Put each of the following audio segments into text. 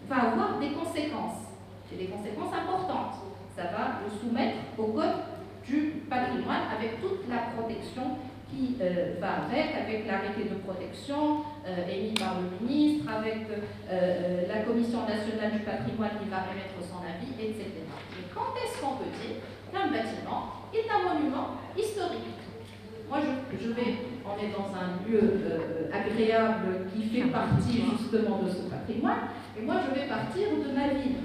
va avoir des conséquences, et des conséquences importantes. Ça va le soumettre au code du patrimoine avec toute la protection qui va avec l'arrêté de protection émis par le ministre, avec la Commission nationale du patrimoine qui va émettre son avis, etc. Mais quand est-ce qu'on peut dire qu'un bâtiment est un monument historique? Moi, on est dans un lieu agréable qui fait partie justement de ce patrimoine, et moi je vais partir de ma ville,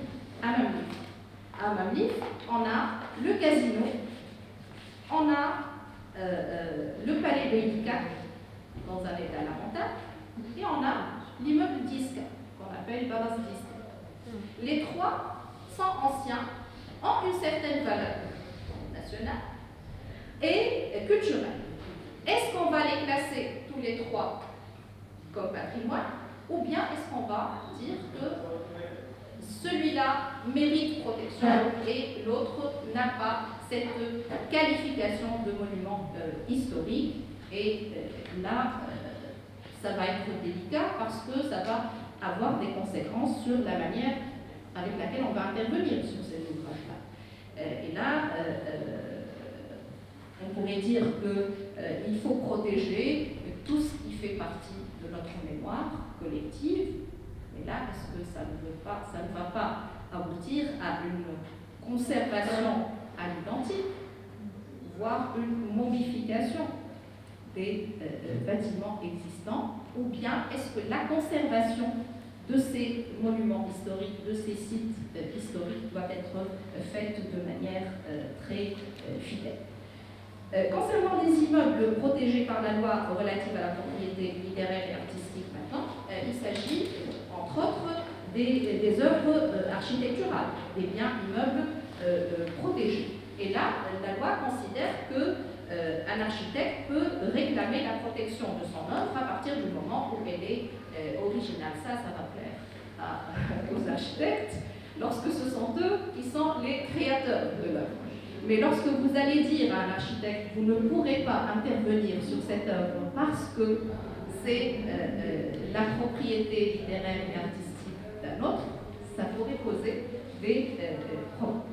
à Mamlif. À Mamlif, on a le casino, on a le palais Beylikat, dans un état lamentable, et on a l'immeuble Diska, qu'on appelle Babas Diska. Les trois sont anciens, ont une certaine valeur nationale et culturelle. Est-ce qu'on va les classer tous les trois comme patrimoine, ou bien est-ce qu'on va dire que celui-là mérite protection et l'autre n'a pas cette qualification de monument historique? Et là, ça va être délicat parce que ça va avoir des conséquences sur la manière avec laquelle on va intervenir sur ces ouvrages-là. Et là, on pourrait dire qu'il faut protéger tout ce qui fait partie de notre mémoire collective. Mais là, est-ce que ça ne va pas aboutir à une conservation à l'identique, voire une momification des bâtiments existants, ou bien est-ce que la conservation de ces monuments historiques, de ces sites historiques, doit être faite de manière très fidèle? Concernant les immeubles protégés par la loi relative à la propriété littéraire et artistique maintenant, il s'agit entre autres des œuvres architecturales, des biens immeubles protégés. Et là, la loi considère qu'un architecte peut réclamer la protection de son œuvre à partir du moment où elle est originale. Ça va plaire aux architectes lorsque ce sont eux qui sont les créateurs de l'œuvre. Mais lorsque vous allez dire à un architecte, vous ne pourrez pas intervenir sur cette œuvre parce que c'est la propriété littéraire et artistique d'un autre, ça pourrait poser des problèmes.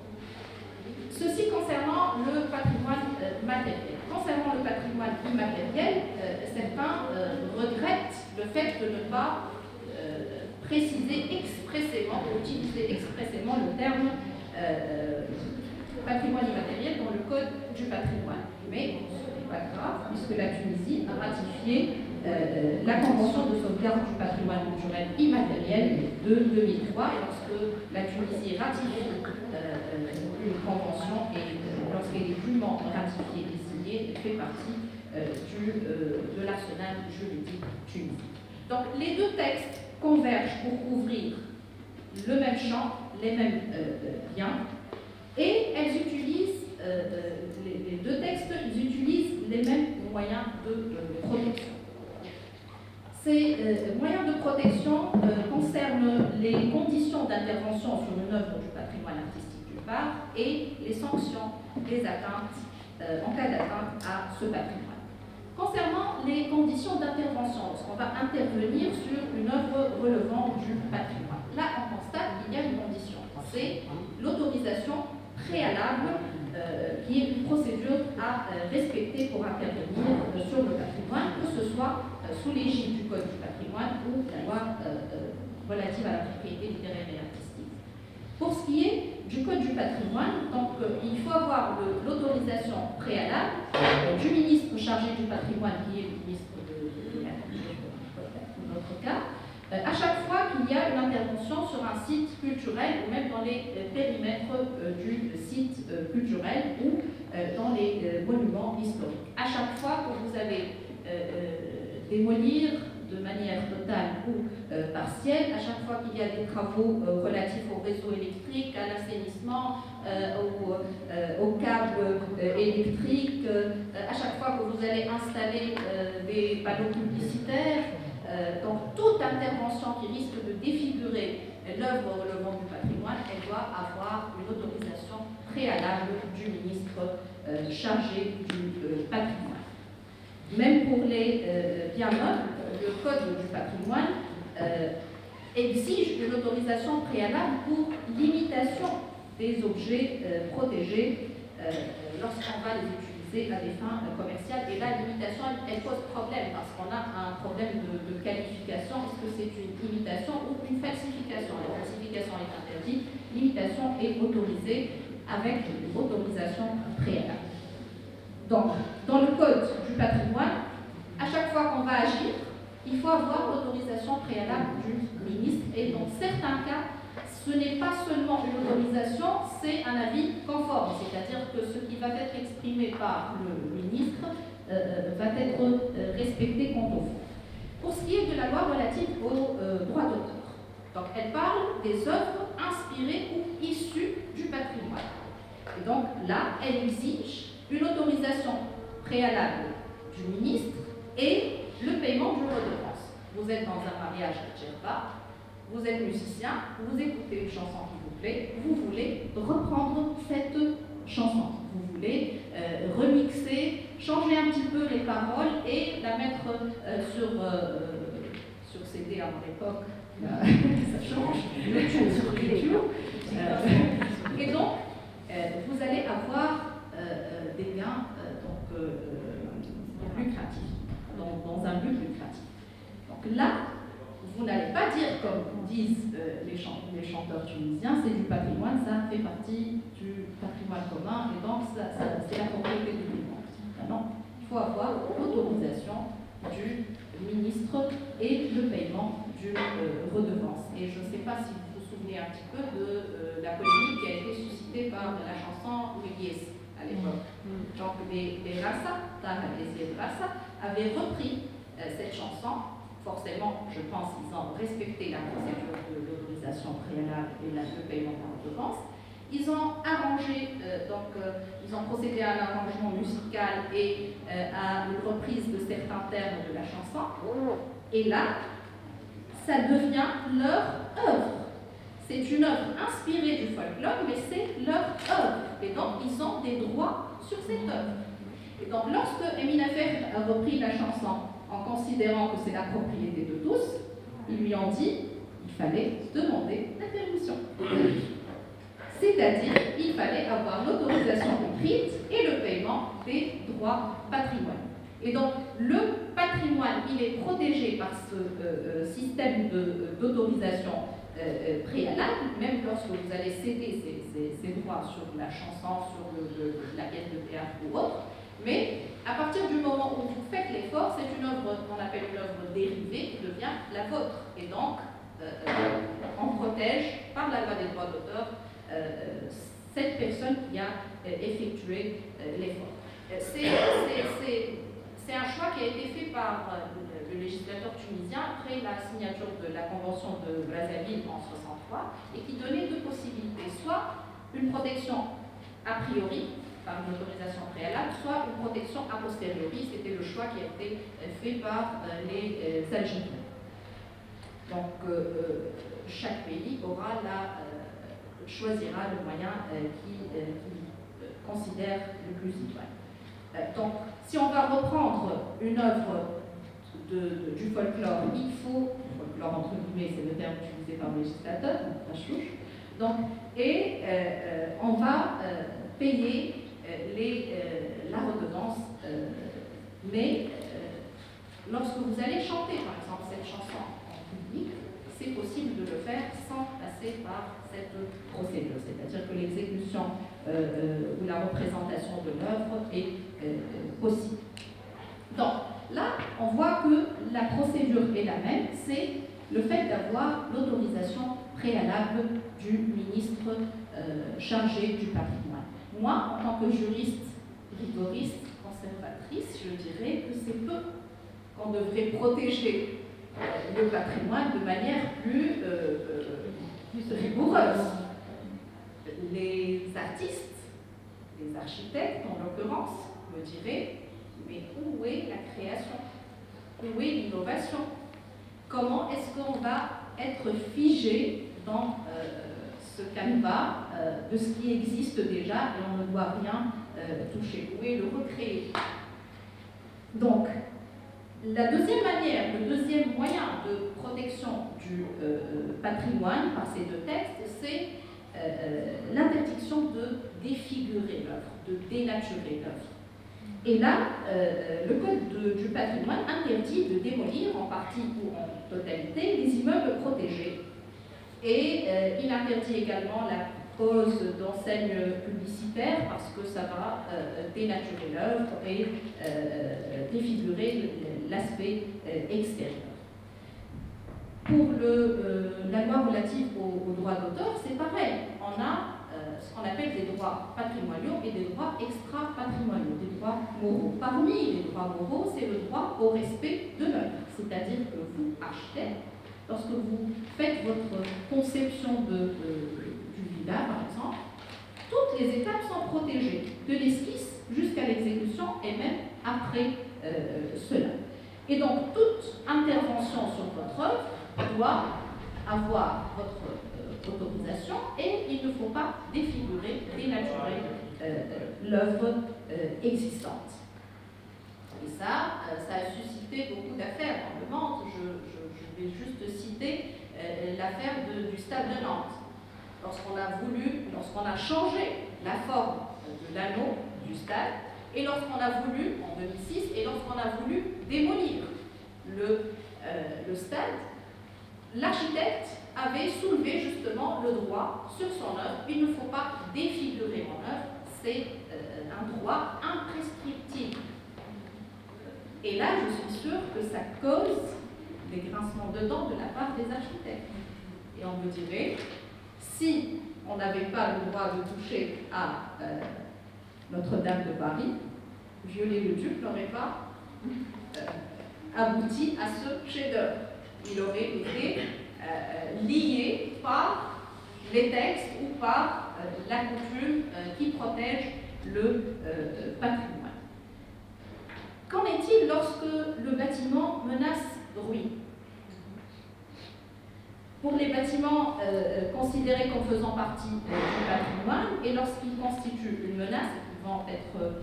Ceci concernant le patrimoine matériel. Concernant le patrimoine immatériel, certains regrettent le fait de ne pas préciser expressément, utiliser expressément le terme patrimoine immatériel dans le code du patrimoine. Mais ce n'est pas grave, puisque la Tunisie a ratifié la Convention de sauvegarde du patrimoine culturel immatériel de 2003. Et lorsque la Tunisie ratifie une convention et lorsqu'elle est dûment ratifiée et signée, elle fait partie de l'arsenal juridique tunisien. Donc les deux textes convergent pour couvrir le même champ, les mêmes biens. Et elles utilisent, les deux textes, ils utilisent les mêmes moyens de protection. Ces moyens de protection concernent les conditions d'intervention sur une œuvre du patrimoine artistique d'une part et les sanctions des atteintes en cas d'atteinte à ce patrimoine. Concernant les conditions d'intervention, lorsqu'on va intervenir sur une œuvre relevant du patrimoine, là on constate qu'il y a une condition, c'est l'autorisation préalable qui est une procédure à respecter pour intervenir sur le patrimoine, que ce soit sous l'égide du Code du patrimoine ou de la loi relative à la propriété littéraire et artistique. Pour ce qui est du Code du patrimoine, donc, il faut avoir l'autorisation préalable du ministre chargé du patrimoine, qui est le ministre de la Culture, dans notre cas, à chaque fois qu'il y a une intervention sur un site culturel ou même dans les périmètres du site culturel ou dans les monuments historiques. À chaque fois que vous allez démolir de manière totale ou partielle, à chaque fois qu'il y a des travaux relatifs au réseau électrique, à l'assainissement, aux câbles électriques, à chaque fois que vous allez installer des panneaux publicitaires, donc toute intervention qui risque de défigurer l'œuvre relevant du patrimoine, elle doit avoir une autorisation préalable du ministre chargé du patrimoine. Même pour les biens meubles, le Code du patrimoine exige une autorisation préalable pour l'imitation des objets protégés lorsqu'on va les utiliser à des fins commerciales. Et là, l'imitation, elle pose problème parce qu'on a un problème de qualification. Est-ce que c'est une imitation ou une falsification? La falsification est interdite, l'imitation est autorisée avec une autorisation préalable. Donc, dans le Code du patrimoine, à chaque fois qu'on va agir, il faut avoir l'autorisation préalable du ministre. Et dans certains cas, ce n'est pas seulement une autorisation, c'est un avis conforme. C'est-à-dire que ce qui va être exprimé par le ministre va être respecté quant au fond. Pour ce qui est de la loi relative aux droits d'auteur, donc elle parle des œuvres inspirées ou issues du patrimoine. Et donc là, elle exige une autorisation préalable du ministre et le paiement d'une redevance. Vous êtes dans un mariage à Djerba, vous êtes musicien, vous écoutez une chanson qui vous plaît, vous voulez reprendre cette chanson, vous voulez remixer, changer un petit peu les paroles et la mettre sur CD à mon époque, ça change, sur YouTube. Et donc, vous allez avoir des gains lucratifs, dans un but lucratif. Donc là, vous n'allez pas dire, comme disent les chanteurs tunisiens, c'est du patrimoine, ça fait partie du patrimoine commun, et donc c'est la propriété du monde. Non, il faut avoir l'autorisation du ministre et le paiement d'une redevance. Et je ne sais pas si vous vous souvenez un petit peu de la polémique qui a été suscitée par la chanson Ouies à l'époque. Donc les Rassa, les Rassa, avaient repris cette chanson. Forcément, je pense qu'ils ont respecté la procédure de l'autorisation préalable et le paiement de la redevance. Ils ont arrangé, ils ont procédé à un arrangement musical et à une reprise de certains termes de la chanson. Et là, ça devient leur œuvre. C'est une œuvre inspirée du folklore, mais c'est leur œuvre. Et donc, ils ont des droits sur cette œuvre. Et donc, lorsque Emin Afer a repris la chanson en considérant que c'est la propriété de tous, ils lui ont dit qu'il fallait demander la permission. C'est-à-dire qu'il fallait avoir l'autorisation écrite et le paiement des droits patrimoniaux. Et donc, le patrimoine, il est protégé par ce système d'autorisation préalable, même lorsque vous allez céder ces droits sur la chanson, sur la pièce de théâtre ou autre. Mais à partir du moment où vous faites l'effort, c'est une œuvre qu'on appelle une œuvre dérivée qui devient la vôtre. Et donc, on protège par la loi des droits d'auteur cette personne qui a effectué l'effort. C'est un choix qui a été fait par le législateur tunisien après la signature de la Convention de Brazzaville en 1963 et qui donnait deux possibilités, soit une protection a priori, par une autorisation préalable, soit une protection a posteriori. C'était le choix qui a été fait par les Algériens. Donc, chaque pays choisira le moyen qu'il considère le plus idoine. Donc, si on va reprendre une œuvre du folklore, il faut, folklore entre guillemets, c'est le terme utilisé par le législateur, donc, et on va payer la redevance, mais lorsque vous allez chanter par exemple cette chanson en public, c'est possible de le faire sans passer par cette procédure, c'est-à-dire que l'exécution ou la représentation de l'œuvre est possible. Donc là, on voit que la procédure est la même, c'est le fait d'avoir l'autorisation préalable du ministre chargé du patrimoine. Moi, en tant que juriste, rigoriste, conservatrice, je dirais que c'est peu qu'on devrait protéger le patrimoine de manière plus rigoureuse. Les artistes, les architectes en l'occurrence, me diraient, mais où est la création? Où est l'innovation? Comment est-ce qu'on va être figé dans ce canevas de ce qui existe déjà et on ne doit rien toucher? Où est le recréer? Donc, La deuxième manière, le deuxième moyen de protection du patrimoine par ces deux textes, c'est l'interdiction de défigurer l'œuvre, de dénaturer l'œuvre. Et là, le Code du patrimoine interdit de démolir en partie ou en totalité les immeubles protégés. Et il interdit également la pose d'enseignes publicitaires parce que ça va dénaturer l'œuvre et défigurer l'aspect extérieur. Pour la loi relative aux droits d'auteur, c'est pareil. On a ce qu'on appelle des droits patrimoniaux et des droits extra-patrimoniaux, des droits moraux. Parmi les droits moraux, c'est le droit au respect de l'œuvre. C'est-à-dire que vous, architecte, lorsque vous faites votre conception du villa, par exemple, toutes les étapes sont protégées, de l'esquisse jusqu'à l'exécution et même après cela. Et donc, toute intervention sur votre œuvre doit avoir votre autorisation et il ne faut pas défigurer, dénaturer l'œuvre existante. Et ça a suscité beaucoup d'affaires dans le monde. Je vais juste citer l'affaire du Stade de Nantes. Lorsqu'on a changé la forme de l'anneau du stade, et lorsqu'on a voulu, en 2006, et lorsqu'on a voulu démolir le stade, l'architecte avait soulevé justement le droit sur son œuvre. Il ne faut pas défigurer mon œuvre, c'est un droit imprescriptible. Et là, je suis sûre que ça cause des grincements de dents de la part des architectes. Et on me dirait, si on n'avait pas le droit de toucher à Notre-Dame de Paris, Viollet-le-Duc n'aurait pas abouti à ce chef-d'œuvre. Il aurait été lié par les textes ou par la coutume qui protège le patrimoine. Qu'en est-il lorsque le bâtiment menace ruine? Pour les bâtiments considérés comme faisant partie du patrimoine et lorsqu'ils constituent une menace, qui vont être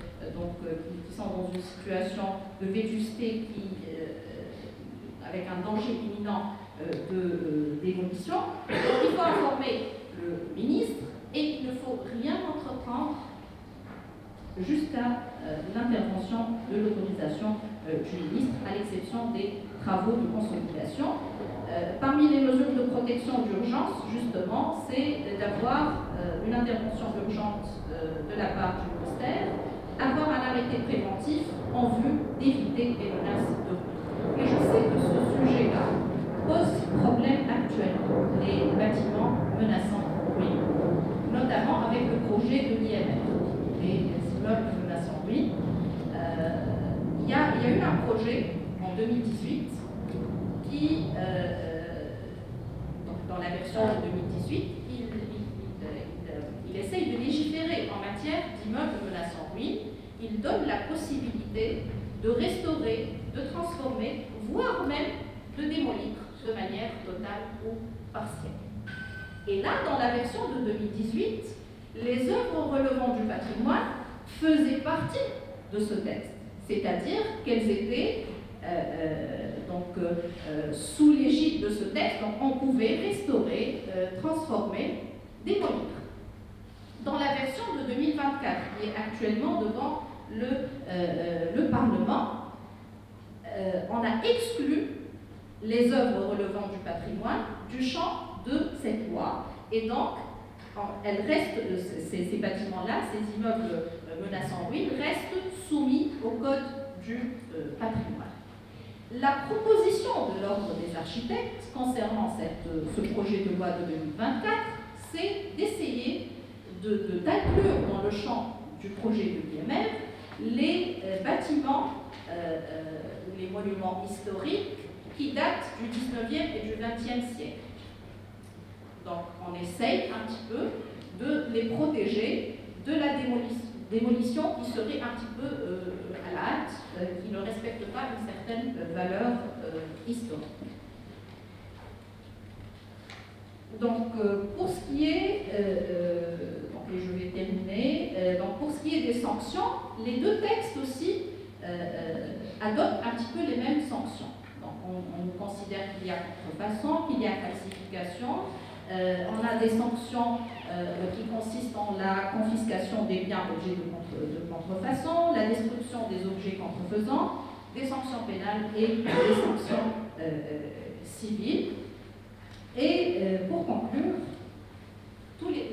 qui sont dans une situation de vétusté avec un danger imminent de démolition, il faut informer le ministre et il ne faut rien entreprendre jusqu'à l'intervention de l'autorisation du ministre, à l'exception des travaux de consolidation. Parmi les mesures de protection d'urgence, justement, c'est d'avoir une intervention urgente de la part du ministère, avoir un arrêté préventif en vue d'éviter les menaces de ruine. Et je sais que ce sujet-là pose problème actuellement, les bâtiments menaçant ruine, notamment avec le projet de l'IMF, les immeubles menaçant ruine. Il y a eu un projet en 2018 qui, dans la version de 2018, il essaye de légiférer en matière d'immeubles menaçant ruine. Il donne la possibilité de restaurer, de transformer, voire même de démolir de manière totale ou partielle. Et là, dans la version de 2018, les œuvres relevant du patrimoine faisaient partie de ce texte, c'est-à-dire qu'elles étaient sous l'égide de ce texte, donc on pouvait restaurer, transformer, démolir. Dans la version de 2024, qui est actuellement devant le Parlement, on a exclu les œuvres relevant du patrimoine du champ de cette loi. Et donc, ces bâtiments-là, ces immeubles menaçant ruine, restent soumis au Code du patrimoine. La proposition de l'Ordre des architectes concernant ce projet de loi de 2024, c'est d'essayer d'inclure dans le champ du projet de l'IMF les bâtiments, les monuments historiques qui datent du 19e et du 20e siècle. Donc on essaye un petit peu de les protéger de la démolition qui serait un petit peu à la hâte, qui ne respecte pas une certaine valeur historique. Donc pour ce qui est, et je vais terminer, donc pour ce qui est des sanctions, les deux textes aussi adoptent un petit peu les mêmes sanctions. Donc on considère qu'il y a contrefaçon, qu'il y a falsification. On a des sanctions qui consistent en la confiscation des biens objets de contrefaçon, la destruction des objets contrefaisants, des sanctions pénales et des sanctions civiles. Et pour conclure,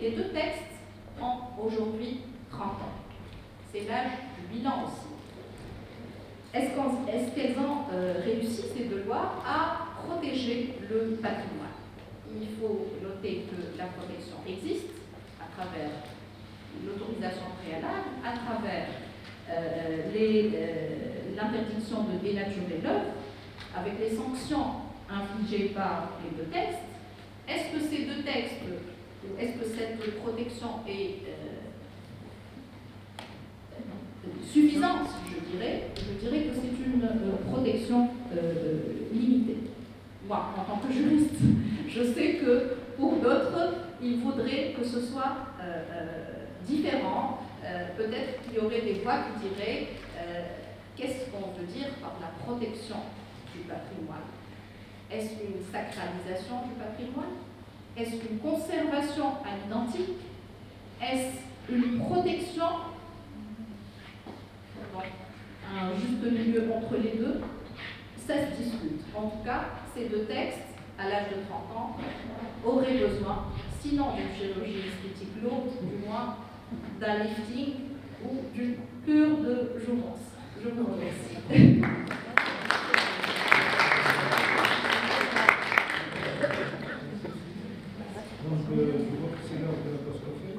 les deux textes ont aujourd'hui 30 ans. C'est l'âge du bilan aussi. Est-ce qu'elles ont réussi, ces deux lois, à protéger le patrimoine? Il faut noter que la protection existe à travers l'autorisation préalable, à travers l'interdiction de dénaturer l'œuvre, avec les sanctions infligées par les deux textes. Est-ce que ces deux textes, est-ce que cette protection est suffisante, je dirais que c'est une protection limitée. Moi, en tant que juriste, je sais que pour d'autres, il faudrait que ce soit différent. Peut-être qu'il y aurait des voix qui diraient qu'est-ce qu'on veut dire par la protection du patrimoine? Est-ce une sacralisation du patrimoine? Est-ce une conservation à l'identique? Est-ce une protection? Bon, un juste milieu entre les deux, ça se discute. En tout cas, ces deux textes, à l'âge de 30 ans, auraient besoin, sinon d'une chirurgie esthétique lourde, du moins d'un lifting ou d'une cure de jouvence. Je vous remercie. Donc, je vois que c'est l'heure de la pause café.